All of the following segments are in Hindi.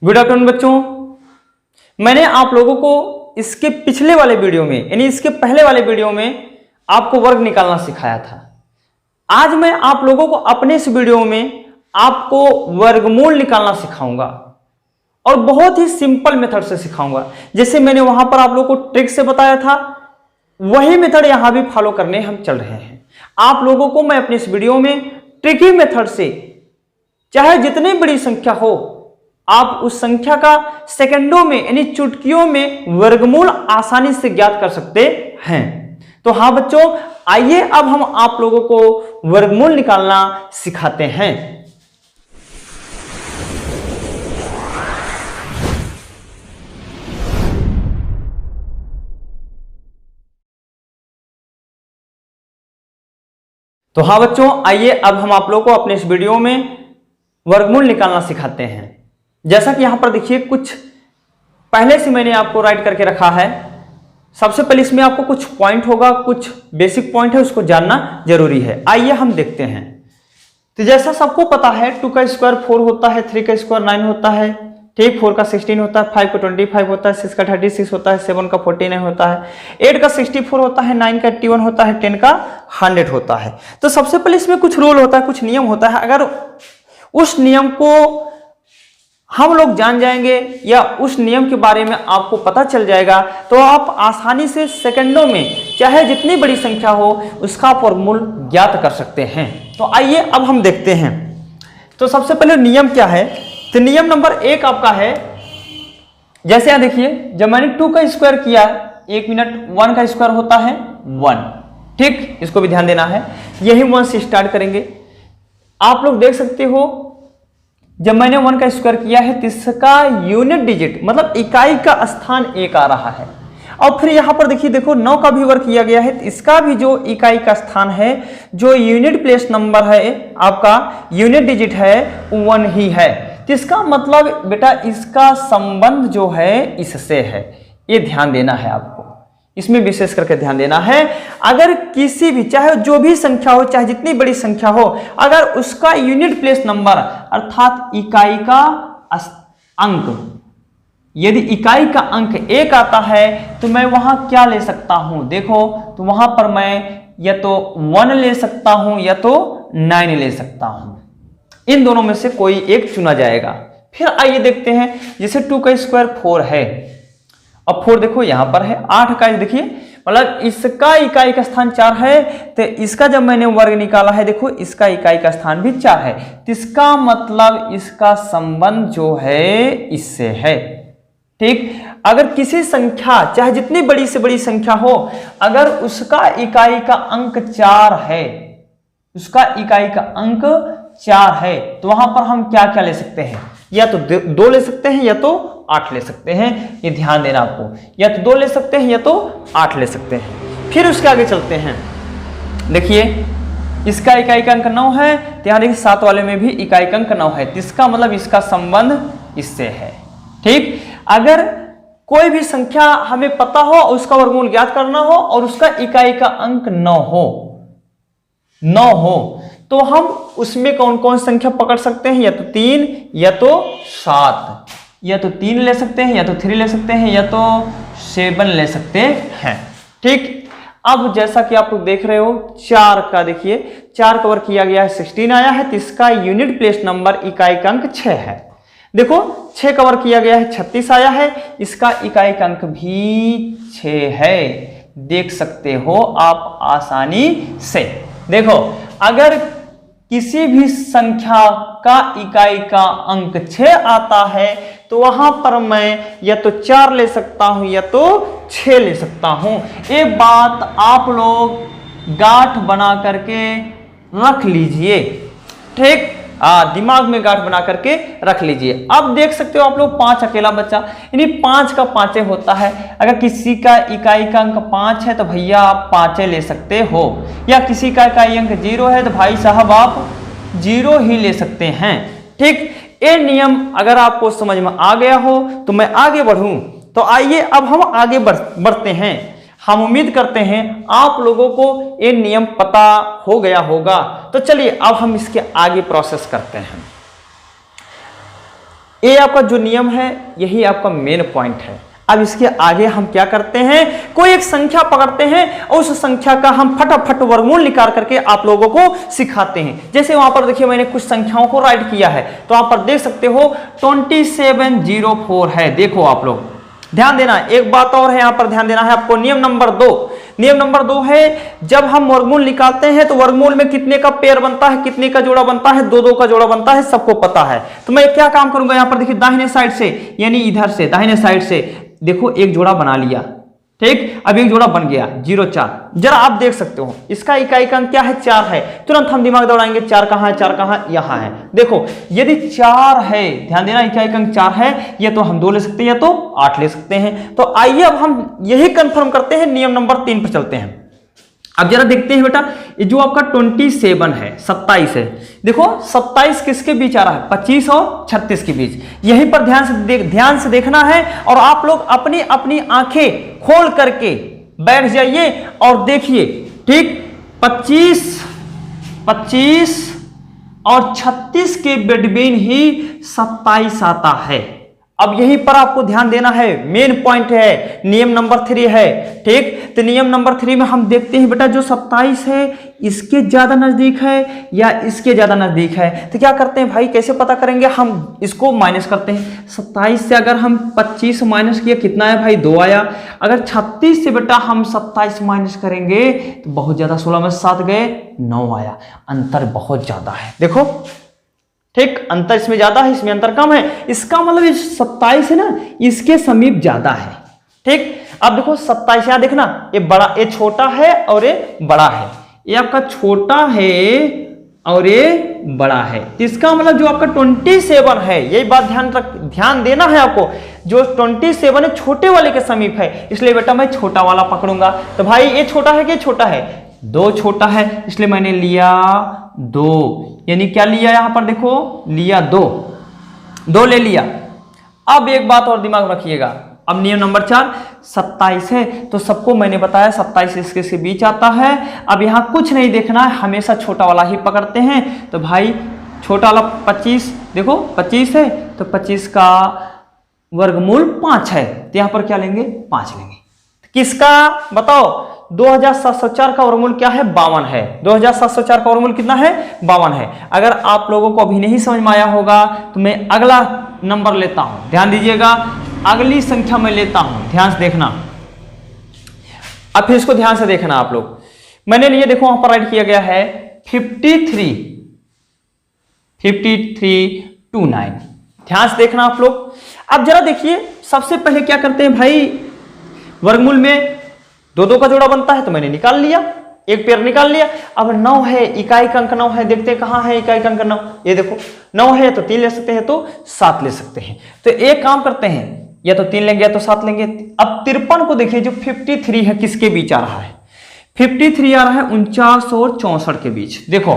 गुड आफ्टरनून बच्चों, मैंने आप लोगों को इसके पिछले वाले वीडियो में यानी इसके पहले वाले वीडियो में आपको वर्ग निकालना सिखाया था। आज मैं आप लोगों को अपने इस वीडियो में आपको वर्गमूल निकालना सिखाऊंगा और बहुत ही सिंपल मेथड से सिखाऊंगा। जैसे मैंने वहां पर आप लोगों को ट्रिक से बताया था, वही मेथड यहां भी फॉलो करने हम चल रहे हैं। आप लोगों को मैं अपने इस वीडियो में ट्रिकी मेथड से चाहे जितनी बड़ी संख्या हो, आप उस संख्या का सेकंडों में यानी चुटकियों में वर्गमूल आसानी से ज्ञात कर सकते हैं। तो हाँ बच्चों, आइए अब हम आप लोगों को वर्गमूल निकालना सिखाते हैं। तो हाँ बच्चों, आइए अब हम आप लोगों को अपने इस वीडियो में वर्गमूल निकालना सिखाते हैं। जैसा कि यहां पर देखिए, कुछ पहले से मैंने आपको राइट करके रखा है। सबसे पहले इसमें आपको कुछ पॉइंट होगा, कुछ बेसिक पॉइंट है, उसको जानना जरूरी है। आइए हम देखते हैं। तो जैसा सबको पता है, 2 का स्क्वायर 4 होता है, 3 का स्क्वायर 9 होता है, ठीक, 4 का 16 होता है, 5 का 25 होता है, 6 का 36 होता है, 7 का 49 होता है, 8 का 64 होता है, 9 का 81 होता है, 10 का 100 होता है। तो सबसे पहले इसमें कुछ रूल होता है, कुछ नियम होता है। अगर उस नियम को हम लोग जान जाएंगे या उस नियम के बारे में आपको पता चल जाएगा, तो आप आसानी से सेकंडों में चाहे जितनी बड़ी संख्या हो उसका वर्गमूल ज्ञात कर सकते हैं। तो आइए अब हम देखते हैं। तो सबसे पहले नियम क्या है? तो नियम नंबर 1 आपका है, जैसे यहां देखिए, जब मैंने 2 का स्क्वायर किया 1 मिनट, 1 का स्क्वायर होता है 1, ठीक, इसको भी ध्यान देना है। यही 1 से स्टार्ट करेंगे। आप लोग देख सकते हो, जब मैंने 1 का स्क्वायर किया है तो इसका यूनिट डिजिट मतलब इकाई का स्थान 1 आ रहा है। और फिर यहां पर देखिए, देखो 9 का भी वर्क किया गया है, तो इसका भी जो इकाई का स्थान है, जो यूनिट प्लेस नंबर है, आपका यूनिट डिजिट है, 1 ही है। तो इसका मतलब बेटा इसका संबंध जो है इससे है, ये ध्यान देना है आपको, इसमें विशेष करके ध्यान देना है। अगर किसी भी, चाहे जो भी संख्या हो, चाहे जितनी बड़ी संख्या हो, अगर उसका यूनिट प्लेस नंबर अर्थात इकाई का अंक, यदि इकाई का अंक 1 आता है तो मैं वहां क्या ले सकता हूं? देखो, तो वहां पर मैं या तो 1 ले सकता हूं या तो 9 ले सकता हूं। इन दोनों में से कोई एक चुना जाएगा। फिर आइए देखते हैं, जैसे 2 का स्क्वायर 4 है, अब 4 देखो यहां पर है, 8 का देखिए, मतलब इसका इकाई का स्थान 4 है, तो इसका जब मैंने वर्ग निकाला है, देखो इसका इकाई का स्थान भी 4 है, तो इसका मतलब इसका संबंध जो है इससे है, ठीक। अगर किसी संख्या, चाहे जितनी बड़ी से बड़ी संख्या हो, अगर उसका इकाई का अंक 4 है, उसका इकाई का अंक 4 है, तो वहां पर हम क्या क्या ले सकते हैं? या तो 2 ले सकते हैं या तो 8 ले सकते हैं। ये ध्यान देना आपको, या तो 2 ले सकते हैं या तो 8 ले सकते हैं। फिर उसके आगे चलते हैं। देखिए, इसका इकाई का अंक 9 है, तो यहां देखिए 7 वाले में भी इकाई का अंक 9 है, तो इसका मतलब इसका संबंध इससे है, ठीक। अगर कोई भी संख्या हमें पता हो, उसका वर्गमूल ज्ञात करना हो और उसका इकाई का अंक 9 हो, तो हम उसमें कौन कौन संख्या पकड़ सकते हैं? या तो 3 या तो 7, या तो 3 ले सकते हैं, या तो 3 ले सकते हैं, या तो 7 ले सकते हैं, ठीक। अब जैसा कि आप लोग देख रहे हो, 4 का देखिए, 4 कवर किया गया है, 16 आया है, तो इसका यूनिट प्लेस नंबर इकाई का अंक 6 है। देखो 6 कवर किया गया है, 36 आया है, इसका इकाई का अंक भी 6 है। देख सकते हो आप आसानी से। देखो, अगर किसी भी संख्या का इकाई का अंक 6 आता है, तो वहां पर मैं या तो 4 ले सकता हूं या तो 6 ले सकता हूं। ये बात आप लोग गांठ बना करके रख लीजिए, ठीक, दिमाग में गांठ बना करके रख लीजिए। अब देख सकते हो आप लोग, 5 अकेला बच्चा, यानी 5 का 5 होता है। अगर किसी का इकाई का अंक 5 है तो भैया आप 5 ले सकते हो, या किसी का इकाई अंक 0 है तो भाई साहब आप 0 ही ले सकते हैं, ठीक। ये नियम अगर आपको समझ में आ गया हो तो मैं आगे बढ़ूं। तो आइए अब हम आगे बढ़ते हैं। हम उम्मीद करते हैं आप लोगों को ये नियम पता हो गया होगा। तो चलिए अब हम इसके आगे प्रोसेस करते हैं। ये आपका जो नियम है यही आपका मेन पॉइंट है। अब इसके आगे हम क्या करते हैं, कोई एक संख्या पकड़ते हैं और उस संख्या का हम फटाफट वर्गमूल निकाल करके आप लोगों को सिखाते हैं। जैसे वहां पर देखिए मैंने कुछ संख्याओं को राइट किया है, तो वहां पर देख सकते हो 2704 है। देखो आप लोग ध्यान देना, एक बात और है, यहां पर ध्यान देना है आपको। नियम नंबर 2, नियम नंबर 2 है, जब हम वर्गमूल निकालते हैं तो वर्गमूल में कितने का पेयर बनता है, कितने का जोड़ा बनता है, 2 का जोड़ा बनता है, सबको पता है। तो मैं क्या काम करूंगा, यहां पर देखिए दाहिने साइड से, यानी इधर से दाहिने साइड से देखो एक जोड़ा बना लिया, ठीक। अब एक जोड़ा बन गया 04। जरा आप देख सकते हो इसका इकाई का अंक क्या है, 4 है। तुरंत हम दिमाग दौड़ाएंगे, 4 कहां है, 4 कहां, यहां है। देखो यदि 4 है, ध्यान देना इकाई का अंक 4 है, ये तो हम 2 ले सकते हैं या तो 8 ले सकते हैं। तो आइए अब हम यही कंफर्म करते हैं, नियम नंबर 3 पर चलते हैं। अब जरा देखते हैं बेटा, ये जो आपका 27 है, 27 है, देखो 27 किसके बीच आ रहा है, 25 और 36 के बीच। यहीं पर ध्यान से देखना है और आप लोग अपनी अपनी आंखें खोल करके बैठ जाइए और देखिए, ठीक। 25 और 36 के बिटवीन ही 27 आता है। अब यहीं पर आपको ध्यान देना है, मेन पॉइंट है, नियम नंबर 3 है, ठीक। तो नियम नंबर 3 में हम देखते हैं बेटा, जो 27 है इसके ज्यादा नजदीक है या इसके ज्यादा नजदीक है। तो क्या करते हैं भाई, कैसे पता करेंगे, हम इसको माइनस करते हैं। 27 से अगर हम 25 माइनस किया कितना है भाई, 2 आया। अगर 36 से बेटा हम 27 माइनस करेंगे तो बहुत ज्यादा, 16 में 7 गए, 9 आया। अंतर बहुत ज्यादा है, देखो, ठीक। अंतर इसमें ज्यादा है, इसमें अंतर कम है। इसका मतलब ये 27 है ना, इसके समीप ज्यादा है, ठीक। अब देखो 27, यहां देखना, ये बड़ा, ये छोटा है और ये बड़ा है। ये आपका छोटा है और ये बड़ा है। इसका मतलब जो आपका 27 है, यही बात ध्यान देना है आपको, जो 27 है छोटे वाले के समीप है, इसलिए बेटा मैं छोटा वाला पकड़ूंगा। तो भाई ये छोटा है कि छोटा है, 2 छोटा है, इसलिए मैंने लिया 2, यानी क्या लिया, यहां पर देखो लिया 2 ले लिया। अब एक बात और दिमाग रखिएगा, अब नियम नंबर 4, 27 है तो सबको मैंने बताया 27 इसके बीच आता है। अब यहां कुछ नहीं देखना है, हमेशा छोटा वाला ही पकड़ते हैं। तो भाई छोटा वाला 25, देखो 25 है तो 25 का वर्गमूल 5 है, तो यहां पर क्या लेंगे, 5 लेंगे। किसका बताओ, 2704 का वर्गमूल क्या है, 52 है। 2704 का वर्गमूल कितना है, 52 है। अगर आप लोगों को अभी नहीं समझ में आया होगा तो मैं अगला नंबर लेता हूं, ध्यान दीजिएगा, अगली संख्या में लेता हूं, ध्यान से देखना। अब फिर इसको ध्यान से देखना आप लोग, मैंने लिए, देखो वहां पर राइट किया गया है 5329। ध्यान से देखना आप लोग। अब जरा देखिए, सबसे पहले क्या करते हैं भाई, वर्गमूल में 2 का जोड़ा बनता है, तो मैंने निकाल लिया, एक पेयर निकाल लिया। अब 9 है, इकाई का अंक 9 है, देखते हैं कहां है इकाई का अंक 9, ये देखो 9 है तो 3 ले सकते हैं, तो 7 ले सकते हैं। तो एक काम करते हैं, या तो 3 लेंगे या तो 7 लेंगे। अब 53 को देखिए, जो 53 है किसके बीच आ रहा है, 53 आ रहा है 49 और 64 के बीच। देखो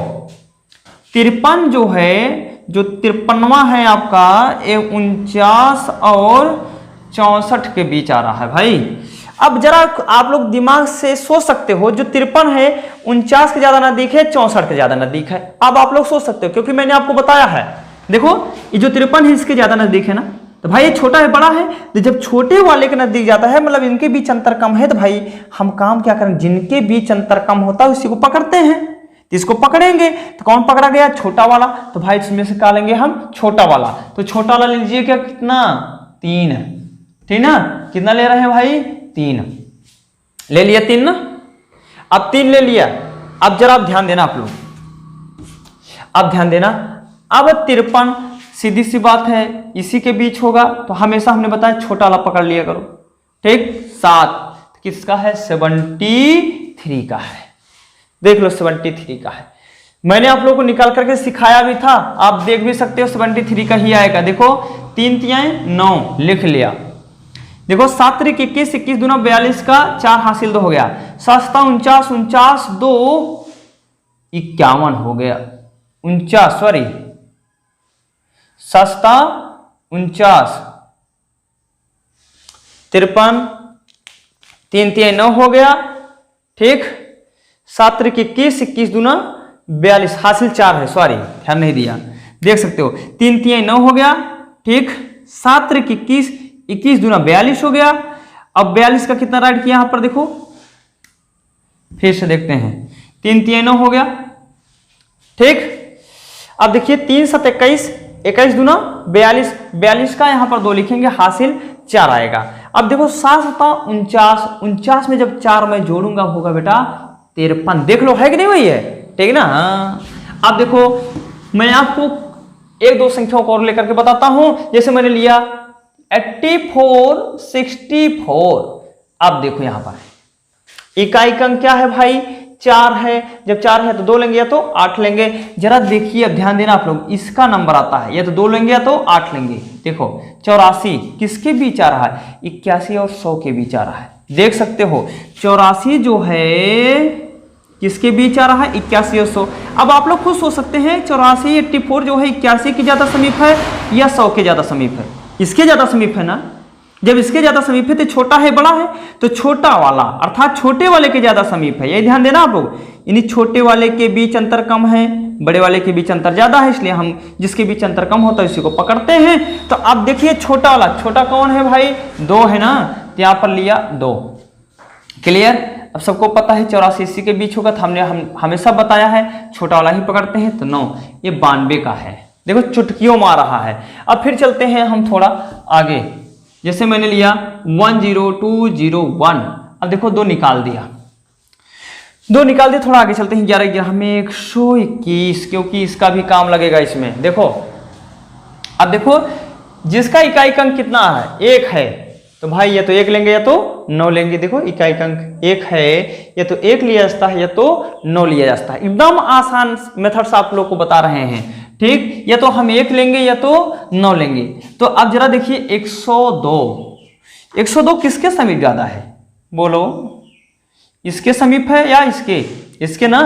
53 जो है, जो 53वां है आपका, ये 49 और 64 के बीच आ रहा है भाई। अब जरा आप लोग दिमाग से सोच सकते हो, जो 53 है 49 के ज्यादा नजदीक है, 64 के ज्यादा नजदीक है। अब आप लोग सोच सकते हो, क्योंकि मैंने आपको बताया है, देखो ये जो 53 है इसके ज्यादा नजदीक है ना, तो भाई ये छोटा है बड़ा है, तो जब छोटे वाले के नजदीक जाता है, मतलब इनके बीच अंतर कम है, तो भाई हम काम क्या करें, जिनके बीच अंतर कम होता है उसी को पकड़ते हैं। तो इसको पकड़ेंगे तो कौन पकड़ा गया, छोटा वाला। तो भाई इसमें से क्या लेंगे हम, छोटा वाला। तो छोटा वाला ले लीजिए, क्या कितना, 3, ठीक ना। कितना ले रहे हैं भाई, 3 ले लिया, 3 ना। अब 3 ले लिया। अब जरा आप ध्यान देना आप लोग, अब ध्यान देना। अब 53 सीधी सी बात है इसी के बीच होगा, तो हमेशा हमने बताया छोटा वाला पकड़ लिया करो, ठीक। 7 किसका है, 73 का है, देख लो 73 का है। मैंने आप लोगों को निकाल करके सिखाया भी था, आप देख भी सकते हो 73 का ही आएगा। देखो 3 तियाएं 9 लिख लिया, देखो 7 3 21, 21 दूना 42 का 4 हासिल 2 हो गया, 7 49, 49 2 51 हो गया, 49 सॉरी 7 49, 53, 3 3 9 हो गया, ठीक। 7 3 21, 21 दूना 42 हासिल 4 है, सॉरी ध्यान नहीं दिया, देख सकते हो 3 3 9 हो गया, ठीक। 7 त्रिक 21, 21 दूना 42 हो गया। अब 42 का कितना राइट किया यहां पर देखो, फिर से देखते हैं, 3 3 हो गया। ठीक, अब देखिए 3 7 21, 21 दूना 42, 42 का यहां पर 2 लिखेंगे, हासिल 4 आएगा। अब देखो 7 7 49, 49 में जब 4 मैं जोड़ूंगा होगा बेटा 53। देख लो है कि नहीं वही है, ठीक ना। अब देखो मैं आपको 1 2 संख्याओं को और लेकर के बताता हूं। जैसे मैंने लिया 84 64। अब देखो यहां पर इकाई का अंक क्या है भाई, 4 है। जब 4 है तो 2 लेंगे या तो 8 लेंगे। जरा देखिए, अब ध्यान देना आप लोग, इसका नंबर आता है या तो 2 लेंगे या तो 8 लेंगे। देखो 84 किसके बीच आ रहा है, 81 और 100 के बीच आ रहा है। देख सकते हो 84 जो है किसके बीच आ रहा है, 81 और 100। अब आप लोग खुद सोच सकते हैं 84 84 जो है 81 के ज्यादा समीप है या 100 के ज्यादा समीप है। इसके ज्यादा समीप है ना। जब इसके ज्यादा समीप है तो छोटा है बड़ा है, तो छोटा वाला अर्थात छोटे वाले के ज्यादा समीप है। ये ध्यान देना आप लोग, यानी छोटे वाले के बीच अंतर कम है, बड़े वाले के बीच अंतर ज्यादा है, इसलिए हम जिसके बीच अंतर कम होता है उसी को पकड़ते हैं। तो अब देखिए छोटा वाला, छोटा कौन है भाई, 2 है ना, तो यहां पर लिया 2। क्लियर। अब सबको पता है 84 80 के बीच होगा, तो हमने हमेशा बताया है छोटा वाला ही पकड़ते हैं। तो 9 ये 92 का है। देखो चुटकियों मार रहा है। अब फिर चलते हैं हम थोड़ा आगे, जैसे मैंने लिया 10201। अब देखो 2 निकाल दिया, 2 निकाल दिया। थोड़ा आगे चलते हैं, 11 11 में 121, क्योंकि इसका भी काम लगेगा इसमें। देखो अब देखो जिसका इकाई का अंक कितना है, 1 है, तो भाई या तो 1 लेंगे या तो 9 लेंगे। देखो इकाई का अंक 1 है, या तो 1 लिया जाता है या तो 9 लिया जाता है। एकदम आसान मेथड्स आप लोग को बता रहे हैं। ठीक, या तो हम 1 लेंगे या तो 9 लेंगे। तो अब जरा देखिए 102, 102 किसके समीप ज्यादा है, बोलो, इसके समीप है या इसके, इसके ना।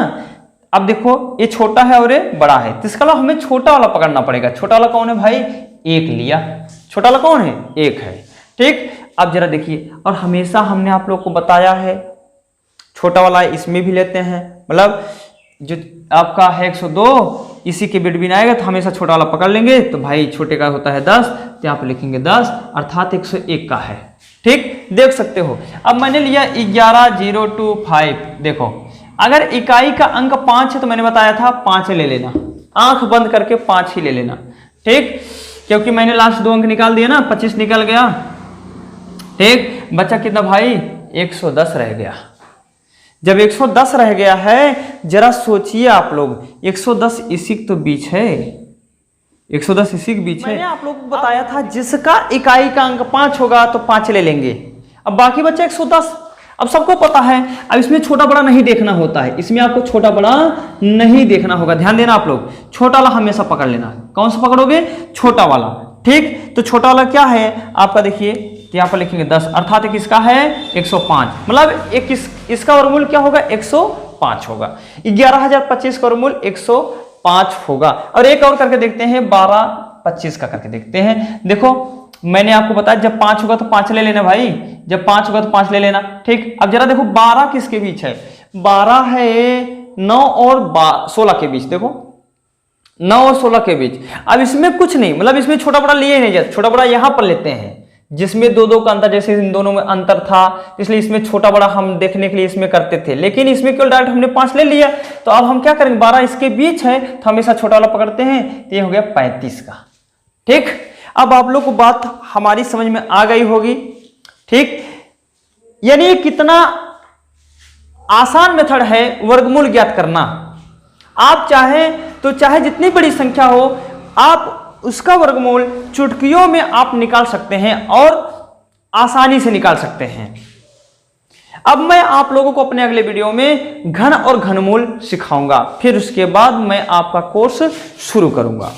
अब देखो ये छोटा है और ये बड़ा है, तो इसका हमें छोटा वाला पकड़ना पड़ेगा। छोटा वाला कौन है भाई, 1 लिया। छोटा वाला कौन है, 1 है। ठीक, अब जरा देखिए, और हमेशा हमने आप लोग को बताया है छोटा वाला इसमें भी लेते हैं, मतलब जो आपका है 102 इसी के बिटवीन आएगा तो हमेशा छोटा वाला पकड़ लेंगे। तो भाई छोटे का होता है 10, तो यहाँ पे लिखेंगे 10, अर्थात 101 का है। ठीक, देख सकते हो। अब मैंने लिया 11025। देखो अगर इकाई का अंक 5 है तो मैंने बताया था 5 ले लेना, आंख बंद करके 5 ही ले लेना। ठीक, क्योंकि मैंने लास्ट 2 अंक निकाल दिया ना, 25 निकल गया। ठीक, बच्चा कितना भाई, 110 रह गया। जब 110 रह गया है, जरा सोचिए आप लोग, 110 इसी तो बीच है, 110 इसी के बीच है। मैंने आप लोगों को बताया था जिसका इकाई का अंक 5 होगा तो 5 ले लेंगे। अब बाकी बच्चा 110, अब सबको पता है। अब इसमें छोटा बड़ा नहीं देखना होता है, इसमें आपको छोटा बड़ा नहीं देखना होगा। ध्यान देना आप लोग, छोटा वाला हमेशा पकड़ लेना। कौन सा पकड़ोगे, छोटा वाला। ठीक, तो छोटा वाला क्या है आपका, देखिए यहाँ पर लिखेंगे 10, अर्थात किसका है 105, मतलब एक इसका वर्गमूल क्या होगा, 105 होगा। 11025 का वर्गमूल 105 होगा। और एक और करके देखते हैं, 1225 का करके देखते हैं। देखो मैंने आपको बताया जब 5 होगा तो 5 ले लेना भाई, जब 5 होगा तो 5 ले लेना। ठीक, अब जरा देखो 12 किसके बीच है, 12 है 9 और 16 के बीच। देखो 9 और 16 के बीच। अब इसमें कुछ नहीं, मतलब इसमें छोटा बड़ा लिए नहीं जाता, छोटा बड़ा यहां पर लेते हैं जिसमें 2 2 का अंतर, जैसे इन दोनों में अंतर था, इसलिए इसमें छोटा बड़ा हम देखने के लिए इसमें करते थे। लेकिन इसमें केवल डायरेक्ट हमने 5 ले लिया, तो अब हम क्या करेंगे, 12 इसके बीच है तो हमेशा छोटा वाला पकड़ते हैं, तो ये हो गया 35 का। ठीक, अब आप लोग को बात हमारी समझ में आ गई होगी। ठीक, यानी ये कितना आसान मेथड है वर्गमूल ज्ञात करना। आप चाहें तो चाहे जितनी बड़ी संख्या हो, आप उसका वर्गमूल चुटकियों में आप निकाल सकते हैं और आसानी से निकाल सकते हैं। अब मैं आप लोगों को अपने अगले वीडियो में घन और घनमूल सिखाऊंगा, फिर उसके बाद मैं आपका कोर्स शुरू करूंगा।